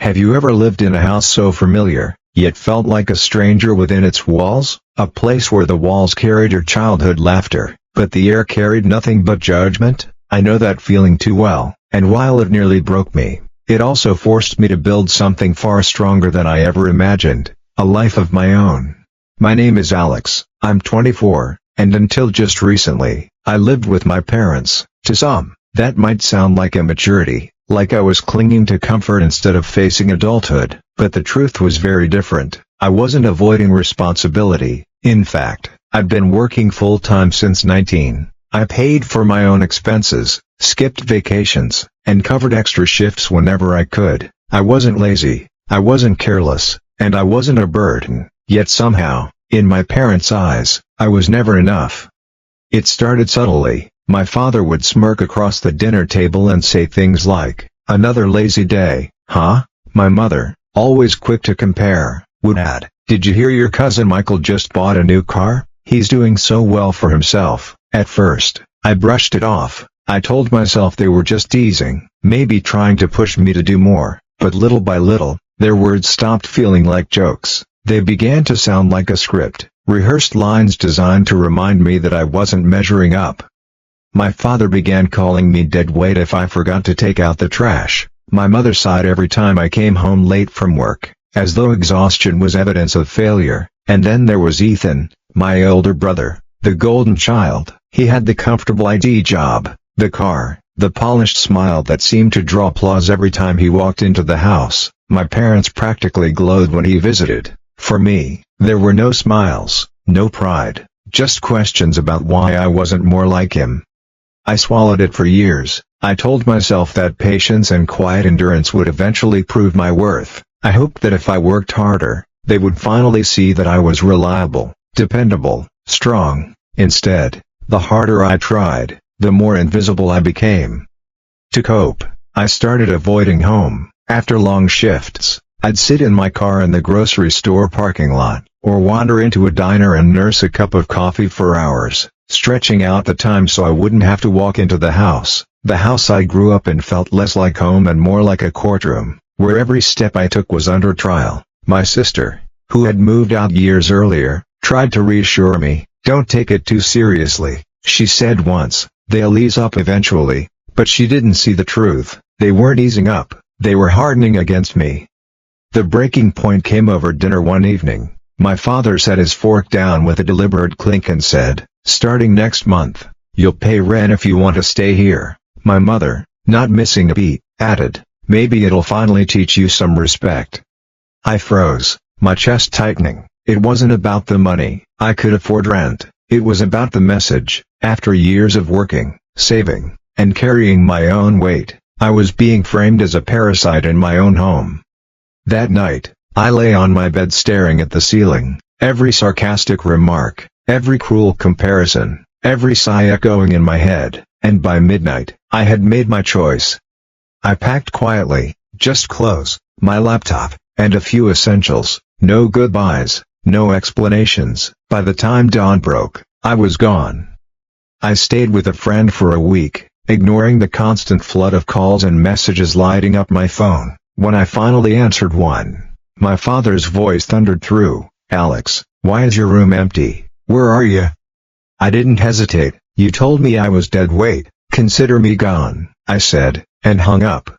Have you ever lived in a house so familiar, yet felt like a stranger within its walls? A place where the walls carried your childhood laughter, but the air carried nothing but judgment? I know that feeling too well, and while it nearly broke me, it also forced me to build something far stronger than I ever imagined, a life of my own. My name is Alex, I'm 24, and until just recently, I lived with my parents. To some, that might sound like immaturity, like I was clinging to comfort instead of facing adulthood, but the truth was very different. I wasn't avoiding responsibility. In fact, I'd been working full-time since 19. I paid for my own expenses, skipped vacations, and covered extra shifts whenever I could. I wasn't lazy, I wasn't careless, and I wasn't a burden, yet somehow, in my parents' eyes, I was never enough. It started subtly. My father would smirk across the dinner table and say things like, "Another lazy day, huh?" My mother, always quick to compare, would add, "Did you hear your cousin Michael just bought a new car? He's doing so well for himself." At first, I brushed it off. I told myself they were just teasing, maybe trying to push me to do more, but little by little, their words stopped feeling like jokes. They began to sound like a script, rehearsed lines designed to remind me that I wasn't measuring up. My father began calling me dead weight if I forgot to take out the trash. My mother sighed every time I came home late from work, as though exhaustion was evidence of failure. And then there was Ethan, my older brother, the golden child. He had the comfortable ID job, the car, the polished smile that seemed to draw applause every time he walked into the house. My parents practically glowed when he visited. For me, there were no smiles, no pride, just questions about why I wasn't more like him. I swallowed it for years. I told myself that patience and quiet endurance would eventually prove my worth. I hoped that if I worked harder, they would finally see that I was reliable, dependable, strong. Instead, the harder I tried, the more invisible I became. To cope, I started avoiding home. After long shifts, I'd sit in my car in the grocery store parking lot, or wander into a diner and nurse a cup of coffee for hours, stretching out the time so I wouldn't have to walk into the house. The house I grew up in felt less like home and more like a courtroom, where every step I took was under trial. My sister, who had moved out years earlier, tried to reassure me, "Don't take it too seriously," she said once, "they'll ease up eventually." But she didn't see the truth. They weren't easing up, they were hardening against me. The breaking point came over dinner one evening. My father set his fork down with a deliberate clink and said, "Starting next month, you'll pay rent if you want to stay here." My mother, not missing a beat, added, "Maybe it'll finally teach you some respect." I froze, my chest tightening. It wasn't about the money. I could afford rent. It was about the message. After years of working, saving, and carrying my own weight, I was being framed as a parasite in my own home. That night, I lay on my bed staring at the ceiling, every sarcastic remark, every cruel comparison, every sigh echoing in my head, and by midnight, I had made my choice. I packed quietly, just clothes, my laptop, and a few essentials, no goodbyes, no explanations. By the time dawn broke, I was gone. I stayed with a friend for a week, ignoring the constant flood of calls and messages lighting up my phone. When I finally answered one, my father's voice thundered through, "Alex, why is your room empty? Where are you?" I didn't hesitate. "You told me I was dead weight. Consider me gone," I said, and hung up.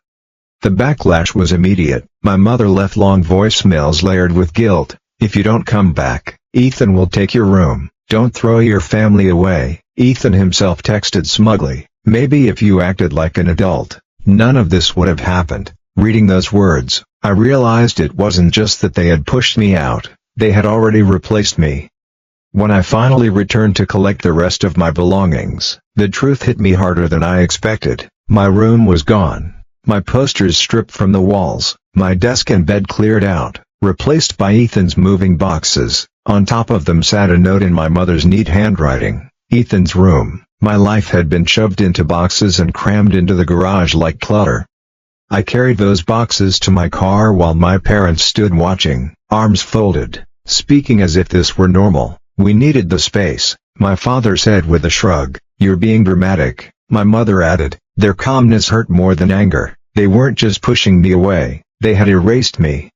The backlash was immediate. My mother left long voicemails layered with guilt. "If you don't come back, Ethan will take your room. Don't throw your family away." Ethan himself texted smugly, "Maybe if you acted like an adult, none of this would have happened." Reading those words, I realized it wasn't just that they had pushed me out, they had already replaced me. When I finally returned to collect the rest of my belongings, the truth hit me harder than I expected. My room was gone. My posters stripped from the walls, my desk and bed cleared out, replaced by Ethan's moving boxes. On top of them sat a note in my mother's neat handwriting, "Ethan's room." My life had been shoved into boxes and crammed into the garage like clutter. I carried those boxes to my car while my parents stood watching, arms folded, speaking as if this were normal. "We needed the space," my father said with a shrug. "You're being dramatic," my mother added. Their calmness hurt more than anger. They weren't just pushing me away, They had erased me.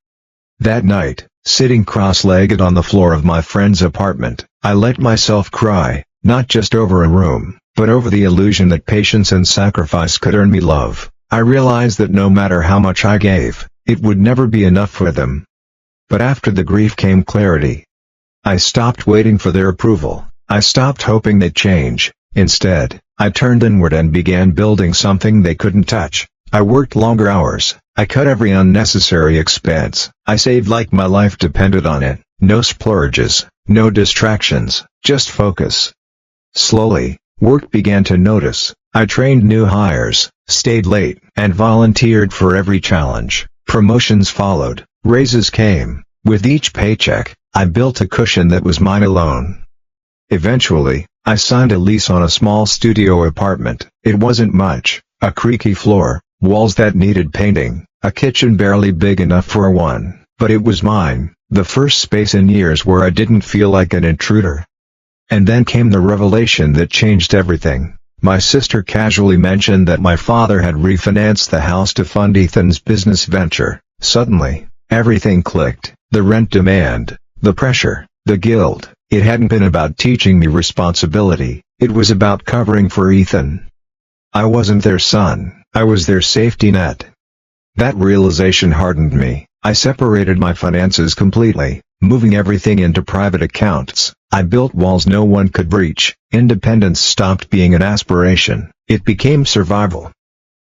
That night, sitting cross-legged on the floor of my friend's apartment, I let myself cry, not just over a room, but over the illusion that patience and sacrifice could earn me love. I realized that no matter how much I gave, it would never be enough for them. But after the grief came clarity. I stopped waiting for their approval. I stopped hoping they'd change. Instead, I turned inward and began building something they couldn't touch. I worked longer hours. I cut every unnecessary expense. I saved like my life depended on it. No splurges, no distractions, just focus. Slowly, work began to notice. I trained new hires, stayed late, and volunteered for every challenge. Promotions followed, raises came. With each paycheck, I built a cushion that was mine alone. Eventually, I signed a lease on a small studio apartment. It wasn't much, a creaky floor, walls that needed painting, a kitchen barely big enough for one, but it was mine, the first space in years where I didn't feel like an intruder. And then came the revelation that changed everything. My sister casually mentioned that my father had refinanced the house to fund Ethan's business venture. Suddenly, everything clicked. The rent demand, the pressure, the guilt. It hadn't been about teaching me responsibility, it was about covering for Ethan. I wasn't their son, I was their safety net. That realization hardened me. I separated my finances completely, moving everything into private accounts. I built walls no one could breach. Independence stopped being an aspiration, it became survival.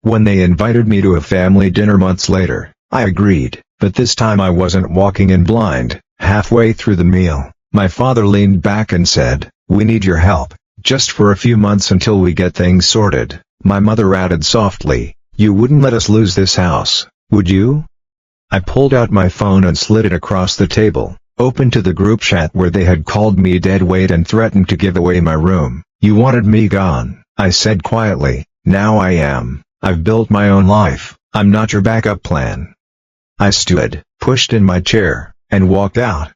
When they invited me to a family dinner months later, I agreed, but this time I wasn't walking in blind. Halfway through the meal, my father leaned back and said, "We need your help, just for a few months until we get things sorted." My mother added softly, "You wouldn't let us lose this house, would you?" I pulled out my phone and slid it across the table, open to the group chat where they had called me dead weight and threatened to give away my room. "You wanted me gone," I said quietly. "Now I am. I've built my own life. I'm not your backup plan." I stood, pushed in my chair, and walked out.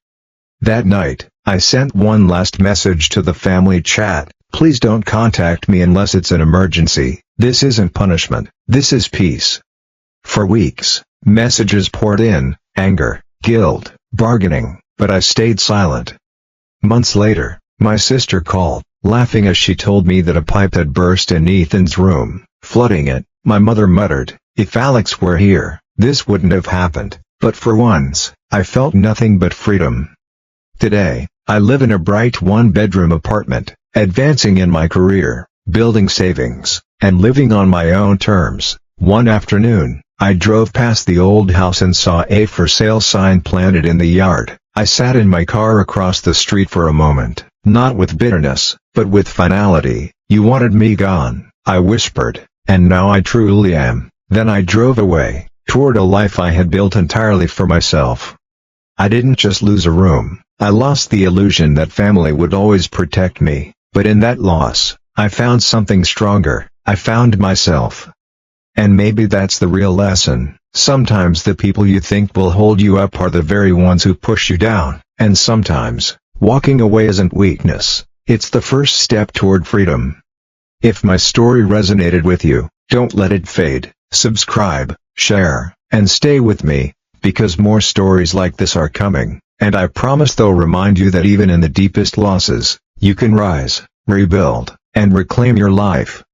That night, I sent one last message to the family chat: "Please don't contact me unless it's an emergency. This isn't punishment, this is peace." For weeks, messages poured in, anger, guilt, bargaining, but I stayed silent. Months later, my sister called, laughing as she told me that a pipe had burst in Ethan's room, flooding it. My mother muttered, "If Alex were here, this wouldn't have happened." But for once, I felt nothing but freedom. Today, I live in a bright one-bedroom apartment, advancing in my career, building savings, and living on my own terms. One afternoon, I drove past the old house and saw a for sale sign planted in the yard. I sat in my car across the street for a moment, not with bitterness, but with finality. "You wanted me gone," I whispered, "and now I truly am." Then I drove away, toward a life I had built entirely for myself. I didn't just lose a room, I lost the illusion that family would always protect me, but in that loss, I found something stronger. I found myself. And maybe that's the real lesson. Sometimes the people you think will hold you up are the very ones who push you down, and sometimes, walking away isn't weakness, it's the first step toward freedom. If my story resonated with you, don't let it fade. Subscribe, share, and stay with me, because more stories like this are coming, and I promise they'll remind you that even in the deepest losses, you can rise, rebuild, and reclaim your life.